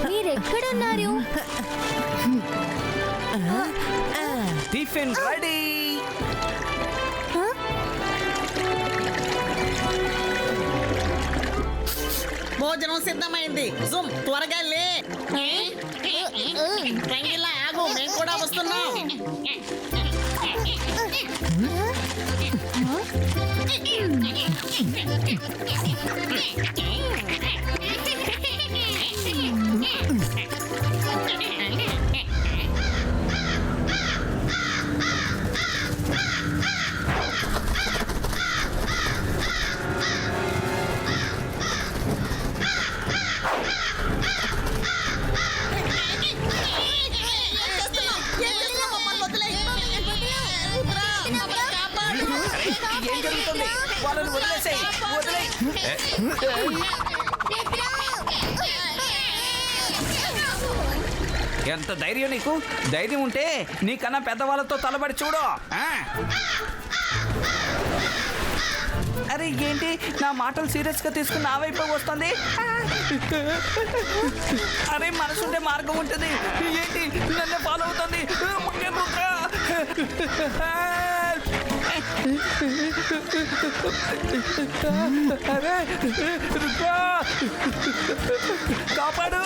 మీరెక్కడున్నారు? Tiffin ready. భోజనం సిద్ధమైంది. జుమ్ త్వరగా లే. రంగిలా ఆగు, మేము కూడా వస్తున్నాం. ఏం జరుగుతుంది? వాళ్ళని వదిలేసేయ్, వదిలేయ్. ఎంత ధైర్యం నీకు? ధైర్యం ఉంటే నీకన్నా పెద్దవాళ్ళతో తలబడి చూడు. అరే ఏంటి నా మాటలు సీరియస్ గా తీసుకుని నా వైపు వస్తుంది? అరే మనసుంటే మార్గం ఉంటుంది. ఏంటి నన్ను ఫాలో అవుతుంది? అరే రుద్రా, కాపాడు.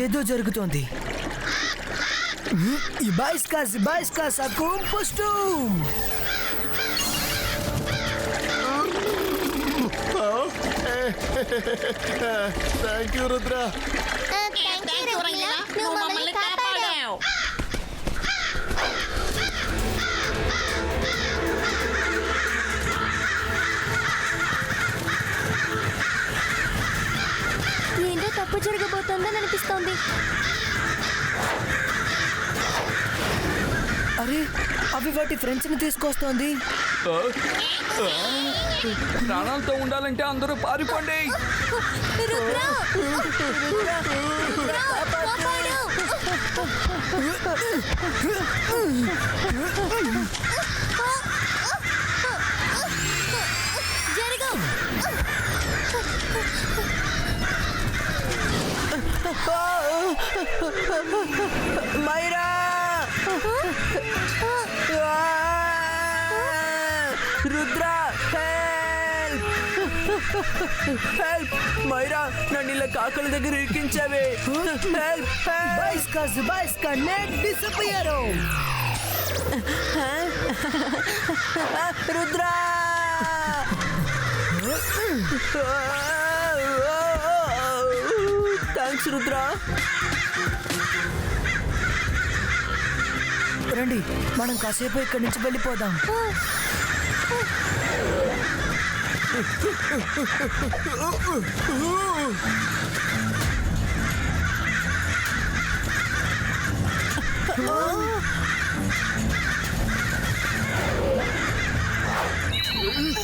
ఏదో జరుగుతోంది. Ibaiska sakum postum. Thank you Rudra. నువ్వు మమ్మల్ని కాపాడావు. ఏంటో తప్పు జరగబోతోందని అనిపిస్తోంది. అరే అవి వాటి ఫ్రెండ్స్ ని తీసుకొస్తోంది. ప్రాణాలతో ఉండాలంటే అందరూ పారిపోండి. రుద్రా! రుద్రా, కాపాడు! జరుగు! మైరా! రుద్ర హెల్ప్! హెల్ప్! మైరా నన్ను ఇలా కాకల దగ్గర ఇరికించావే. Help! Zibaiska net disappearon. Rudra! Thanks Rudra. రండి మనం కాసేపు ఇక్కడి నుంచి వెళ్ళిపోదాం.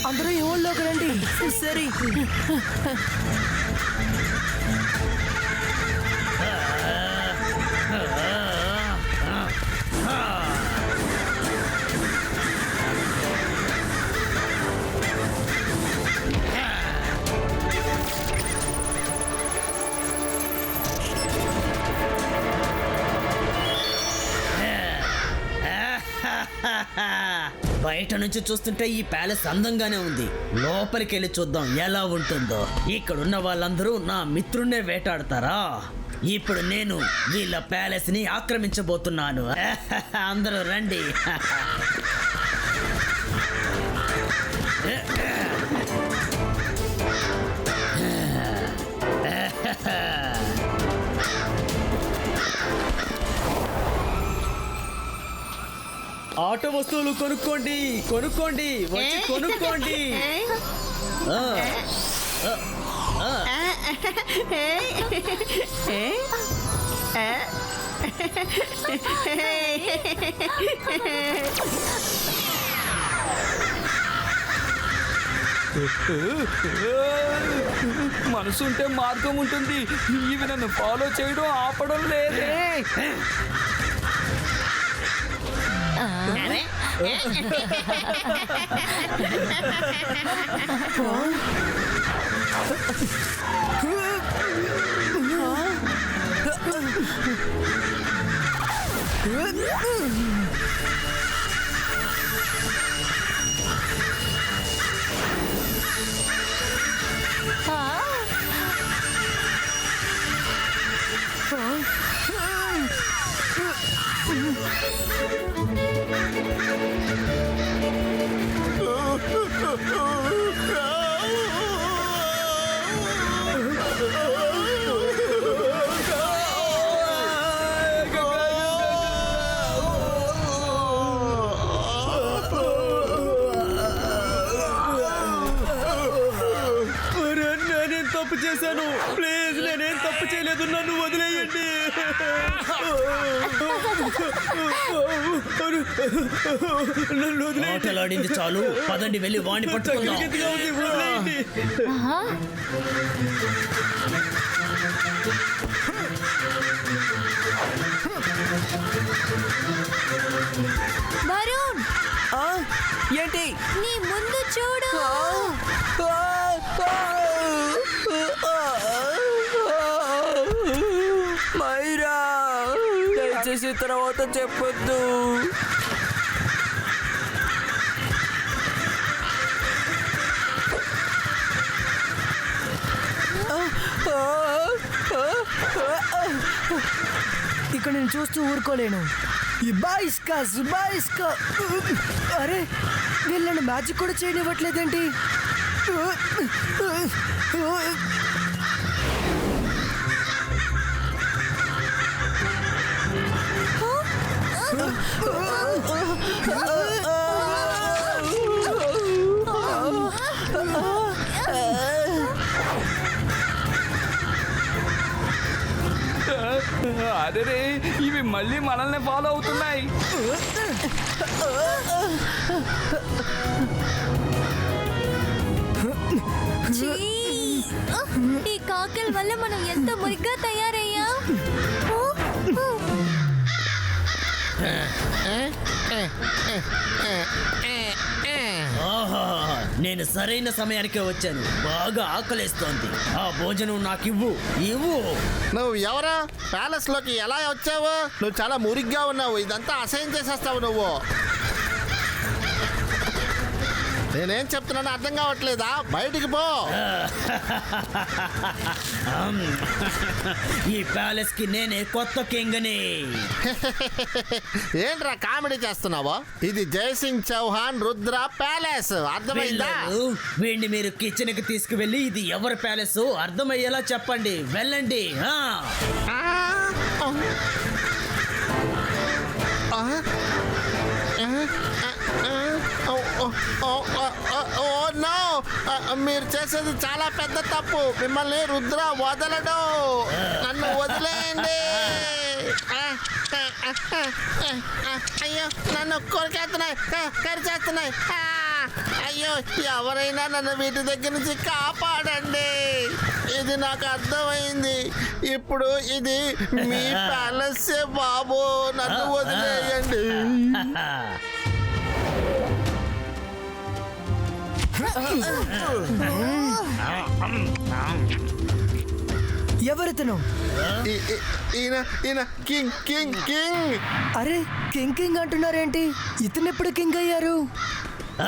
అందరూ ఈ ఊళ్ళోకి రండి. సరే బయట నుంచి చూస్తుంటే ఈ ప్యాలెస్ అందంగానే ఉంది. లోపలికి వెళ్ళి చూద్దాం ఎలా ఉంటుందో. ఇక్కడున్న వాళ్ళందరూ నా మిత్రున్నే వేటాడతారా? ఇప్పుడు నేను వీళ్ళ ప్యాలెస్ ని ఆక్రమించబోతున్నాను. అందరూ రండి. ఆట వస్తువులు కొనుక్కోండి, కొనుక్కోండి, వచ్చి కొనుక్కోండి. మనసుంటే మార్గం ఉంటుంది. ఇవి నన్ను ఫాలో చేయడం ఆపడం లేదే. నేనేం తప్పు చేశాను? ప్లీజ్, నేనేం తప్పు చేయలేదు, నన్ను వదిలేయండి. నన్ను వదిలేయండి. ఆటలాడింది చాలు, పదండి వెళ్ళి వాణ్ణి పట్టుకుందాం. గట్టిగా ఉంది, వదిలేయండి. ఆహా. వరుణ్, ఆ, ఏంటి? నీ ముందు చూడు. మైరా, దయచేసి తర్వాత చెప్పొద్దు. ఇక్కడ నేను చూస్తూ ఊరుకోలేను. ఈ బాయిస్కా జుబాయిస్కా, అరే వీళ్ళని మ్యాజిక్ కూడా చేయనివ్వట్లేదేంటి? అరే ఇవి మళ్ళీ మనల్ని ఫాలో అవుతున్నాయి. ఛీ! ఈ కాకిల్ వల్ల మనం ఎంత మురిగ్గా తయారయ్యా. ఆహా, నేను సరైన సమయానికే వచ్చాను. బాగా ఆకలేస్తోంది. ఆ భోజనం నాకు ఇవ్వు. నువ్వు ఎవరా? ప్యాలెస్ లోకి ఎలా వచ్చావు? నువ్వు చాలా మురిగ్గా ఉన్నావు. ఇదంతా అసహ్యం చేసేస్తావు నువ్వు. నేనేం చెప్తున్నానో అర్థం కావట్లేదా? బయటికి పో. ఈ ప్యాలెస్ కి నేనే కొత్త కింగ్ని. ఏంట్రా కామెడీ చేస్తున్నావు? ఇది జయసింగ్ చౌహాన్ రుద్ర ప్యాలెస్, అర్థమైందా? పిల్లలు, వీడిని మీరు కిచెన్ కి తీసుకువెళ్ళి ఇది ఎవరి ప్యాలెస్ అర్థమయ్యేలా చెప్పండి. వెళ్ళండి. మీరు చేసేది చాలా పెద్ద తప్పు. మిమ్మల్ని రుద్ర వదలడు. నన్ను వదిలేయండి. అయ్యో, నన్ను కొరికేస్తున్నాయి, కరిచేస్తున్నాయి. అయ్యో, ఎవరైనా నన్ను వీటి దగ్గర నుంచి కాపాడండి. ఇది నాకు అర్థమైంది. ఇప్పుడు ఇది మీ ప్యాలెస్ బాబు. నన్ను వదిలేయండి. ఎవరితను? ఈయన కింగ్ కింగ్ కింగ్. అరే, కింగ్ కింగ్ అంటున్నారేంటి? ఇతను ఎప్పుడు కింగ్ అయ్యారు?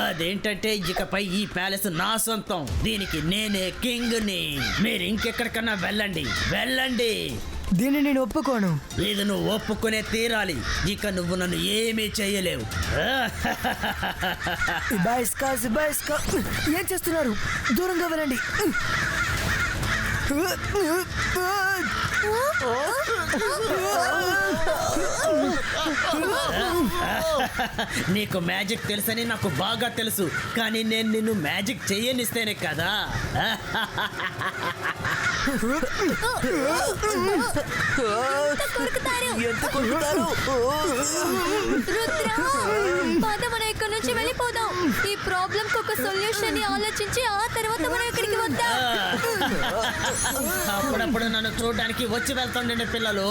అదేంటంటే ఇకపై ఈ ప్యాలెస్ నా సొంతం. దీనికి నేనే కింగ్ని. మీరు ఇంకెక్కడికన్నా వెళ్ళండి. వెళ్ళండి. దీన్ని నేను ఒప్పుకోను. ఇది నువ్వు ఒప్పుకునే తీరాలి. ఇక నువ్వు నన్ను ఏమీ చేయలేవు. బాయిస్కా జుబాయిస్కా, ఏం చేస్తున్నారు? దూరంగా వెళ్ళండి. నీకు మ్యాజిక్ తెలుసని నాకు బాగా తెలుసు, కానీ నేను నిన్ను మ్యాజిక్ చేయనిస్తేనే కదా. ఎంత కొడుకుతారు? రుద్ర, పద మనం ఇక్కడి నుంచి వెళ్ళిపోదాం. ఈ ప్రాబ్లం కి ఒక సొల్యూషన్ ని ఆలోచించి ఆ తర్వాత మనం ఇక్కడికి వద్దాం. అప్పుడప్పుడు నన్ను చూడడానికి వచ్చి వెళ్తుండే పిల్లలు.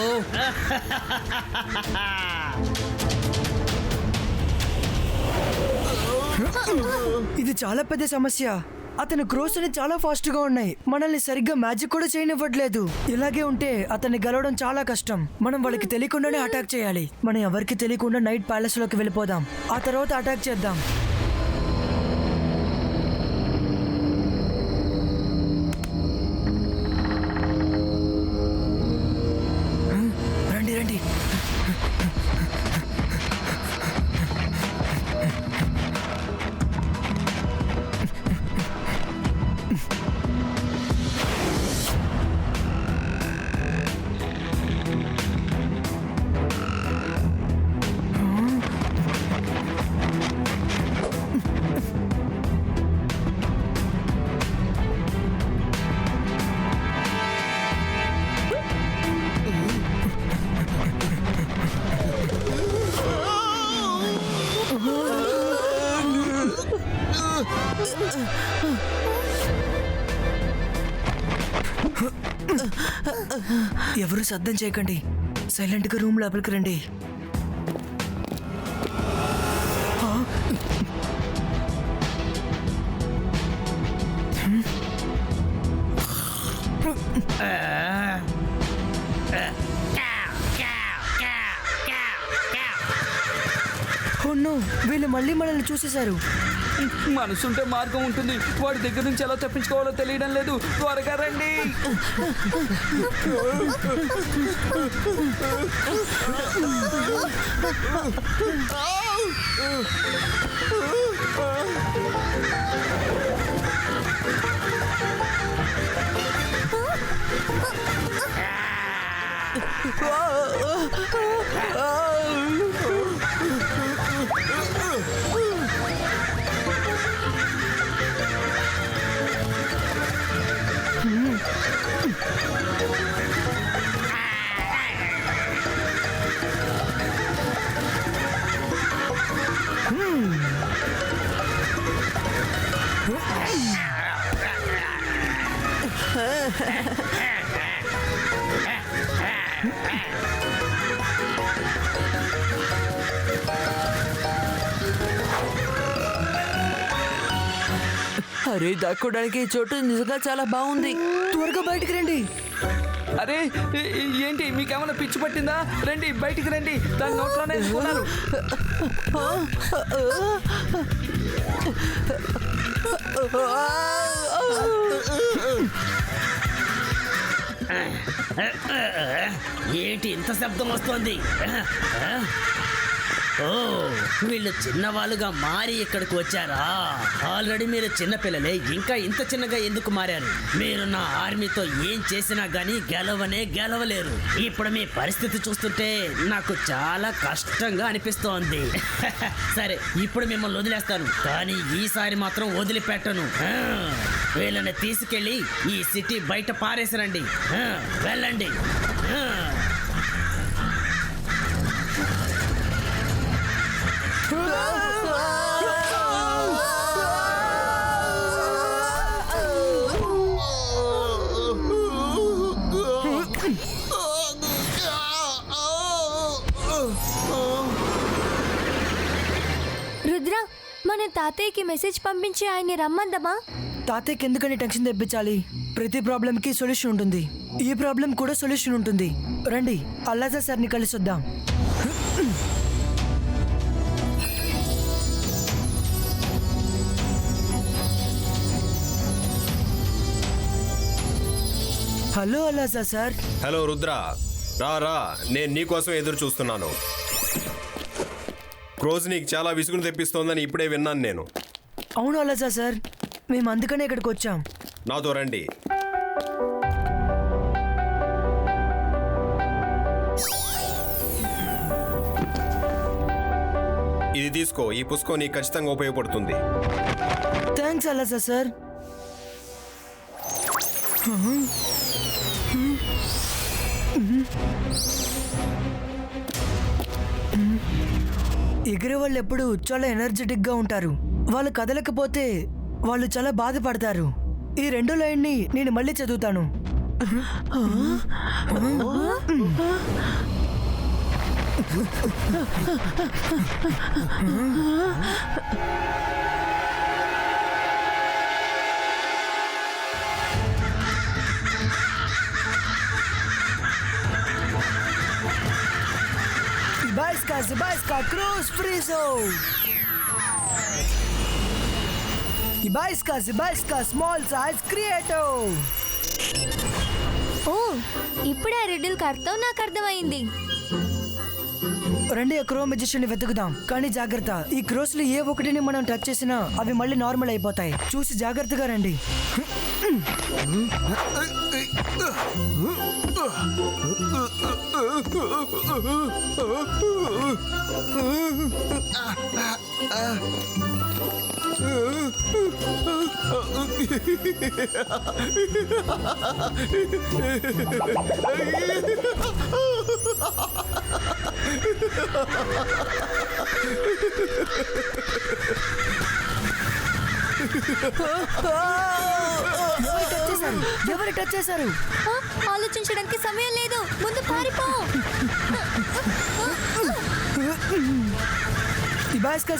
ఇది చాలా పెద్ద సమస్య. అతని క్రోస్ అని చాలా ఫాస్ట్ గా ఉన్నాయి. మనల్ని సరిగ్గా మ్యాజిక్ కూడా చేయనివ్వట్లేదు. ఇలాగే ఉంటే అతన్ని గెలవడం చాలా కష్టం. మనం వాళ్ళకి తెలియకుండానే అటాక్ చేయాలి. మనం ఎవరికి తెలియకుండా నైట్ ప్యాలెస్ లోకి వెళ్ళిపోదాం. ఆ తర్వాత అటాక్ చేద్దాం. రండి రండి. ఎవరు శబ్దం చేయకండి. సైలెంట్ గా రూమ్ లోపలికి రండి. వీళ్ళు మళ్ళీ మనల్ని చూసేశారు. మనసుంటే మార్గం ఉంటుంది. వాడి దగ్గర నుంచి ఎలా తప్పించుకోవాలో తెలియడం లేదు. త్వరగా రండి. అరే, దాక్కోడానికి ఈ చోటు నిజంగా చాలా బాగుంది. త్వరగా బయటికి రండి. అరే ఏంటి, మీకేమైనా పిచ్చి పట్టిందా? రండి బయటికి రండి. దాని నోట్లోనే వేసుకున్నారు. ఏంటి ఇంత శబ్దం వస్తోంది? ఓ, వీళ్ళు చిన్నవాళ్ళుగా మారి ఇక్కడికి వచ్చారా? ఆల్రెడీ మీరు చిన్నపిల్లలే, ఇంకా ఇంత చిన్నగా ఎందుకు మారారు? మీరు నా ఆర్మీతో ఏం చేసినా గానీ గెలవలేరు. ఇప్పుడు మీ పరిస్థితి చూస్తుంటే నాకు చాలా కష్టంగా అనిపిస్తోంది. సరే, ఇప్పుడు మిమ్మల్ని వదిలేస్తాను, కానీ ఈసారి మాత్రం వదిలిపెట్టను. వీళ్ళని తీసుకెళ్ళి ఈ సిటీ బయట పారేసిరండి. వెళ్ళండి. రుద్ర, మన తాతయ్యకి మెసేజ్ పంపించి ఆయన్ని రమ్మందమా? తాతయ్యకి ఎందుకని టెన్షన్ తెప్పించాలి? ప్రతి ప్రాబ్లంకి సొల్యూషన్ ఉంటుంది. ఈ ప్రాబ్లం కూడా సొల్యూషన్ ఉంటుంది. రండి, అల్లాజా సార్ని కలిసొద్దాం. Hello Allaja sir. Hello Rudra, రా, నేను నీకోసం ఎదురు చూస్తున్నాను. క్రోజ్ నీకు చాలా విసుగును తెప్పిస్తోందని ఇప్పుడే విన్నాను నేను. అవును అల్లాజా సార్, మేము అందుకనే ఇక్కడికి వచ్చాం. నాతో రండి. ఇది తీసుకో. ఈ పుస్తకం నీకు ఖచ్చితంగా ఉపయోగపడుతుంది. Thanks Allaja sir. ఎగిరే వాళ్ళు ఎప్పుడు చాలా ఎనర్జెటిక్ గా ఉంటారు. వాళ్ళు కదలకపోతే వాళ్ళు చాలా బాధపడతారు. ఈ రెండో లైన్ని నేను మళ్ళీ చదువుతాను. Zibaiska Cruz Frizo. Zibaiska Small Size Creator. ఓ ఇప్పుడే ఆ రిడిల్కి అర్థం నాకు అర్థమైంది. రండి ఆ క్రో మెజిషియన్ ని వెతుకుదాం. కానీ జాగ్రత్త, ఈ క్రోస్ లో ఏ ఒకటిని మనం టచ్ చేసినా అవి మళ్ళీ నార్మల్ అయిపోతాయి. చూసి జాగ్రత్తగా రండి. ఎవరు టచ్ చేశారు? ఆలోచించడానికి సమయం లేదు, ముందు పారిపో.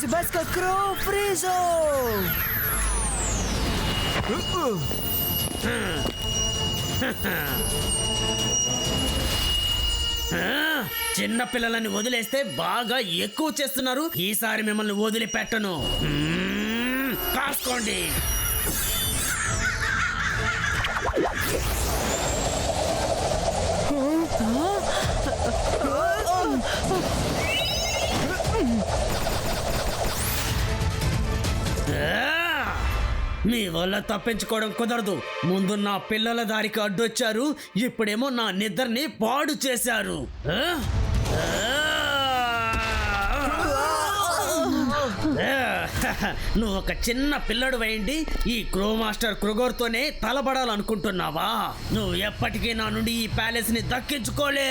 Zibaiska Crow Frizo. చిన్న పిల్లలని వదిలేస్తే బాగా ఎక్కువ చేస్తున్నారు. ఈసారి మిమ్మల్ని వదిలిపెట్టను. కాసుకోండి. మీ వల్ల తప్పించుకోవడం కుదరదు. ముందు నా పిల్లల దారికి అడ్డొచ్చారు, ఇప్పుడేమో నా నిద్రని పాడు చేశారు. నువ్వు ఒక చిన్న పిల్లడు వేయండి ఈ క్రో మాస్టర్ క్రుగోర్తోనే తలబడాలనుకుంటున్నావా? నువ్వు ఎప్పటికీ నా నుండి ఈ ప్యాలెస్ ని దక్కించుకోలే.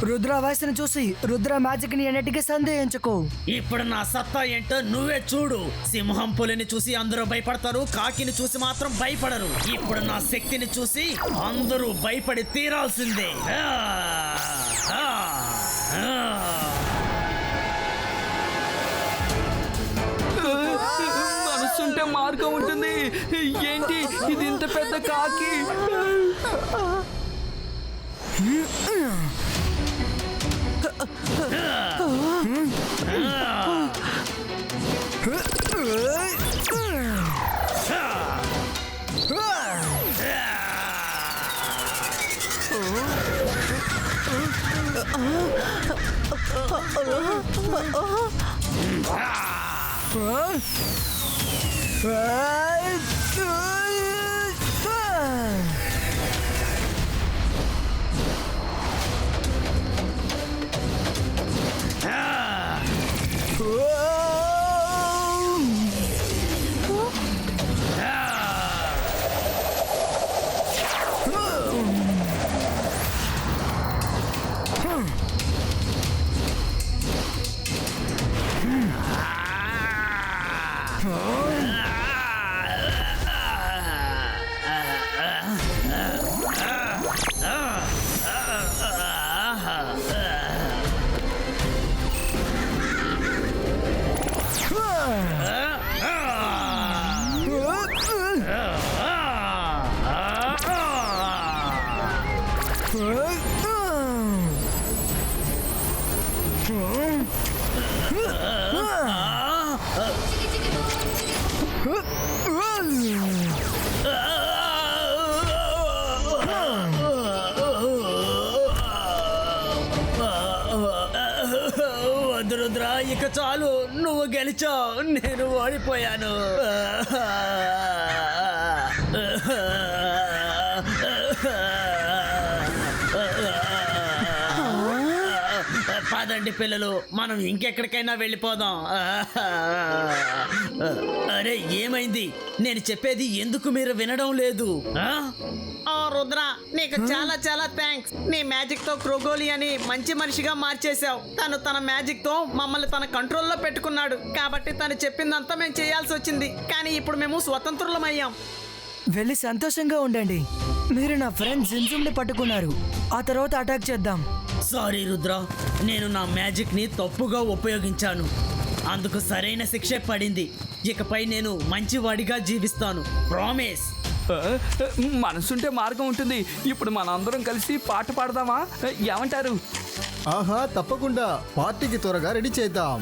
రుద్ర వయసును చూసి రుద్ర మ్యాజిక్ ని ఎన్నిటికీ సందేహించుకో. ఇప్పుడు నా సత్తా ఏంటో నువ్వే చూడు. సింహం పులిని చూసి అందరూ భయపడతారు, కాకిని చూసి మాత్రం భయపడరు. ఇప్పుడు నా శక్తిని చూసి అందరూ భయపడి తీరాల్సిందే. మనసుంటే మార్గం ఉంటుంది. ఏంటి ఇది ఇంత పెద్ద కాకి? వద్దు రుద్ర, ఇక చాలు. నువ్వు గెలిచావు, నేను ఓడిపోయాను. పదండి పిల్లలు, మనం ఇంకెక్కడికైనా వెళ్ళిపోదాం. అరే ఏమైంది? నేను చెప్పేది ఎందుకు మీరు వినడం లేదు? రుద్ర, నీకు చాలా చాలా థ్యాంక్స్. నీ మ్యాజిక్ తో క్రోగోలి అని మంచి మనిషిగా మార్చేశావు. తను తన మ్యాజిక్ తో మమ్మల్ని తన కంట్రోల్లో పెట్టుకున్నాడు. కాబట్టి తను చెప్పిందంతా మేము చేయాల్సి వచ్చింది. కానీ ఇప్పుడు మేము స్వతంత్రులమయ్యాం. వెళ్ళి సంతోషంగా ఉండండి. మీరు నా ఫ్రెండ్ జింజుమ్ ని పట్టుకున్నారు. ఆ తర్వాత అటాక్ చేద్దాం. సారీ రుద్ర, నేను నా మ్యాజిక్ ని తప్పుగా ఉపయోగించాను. అందుకు సరైన శిక్షే పడింది. ఇకపై నేను మంచివాడిగా జీవిస్తాను. ప్రామిస్. మనసుంటే మార్గం ఉంటుంది. ఇప్పుడు మనందరం కలిసి పాట పాడదామా? ఏమంటారు? ఆహా తప్పకుండా పార్టీకి త్వరగా రెడీ చేద్దాం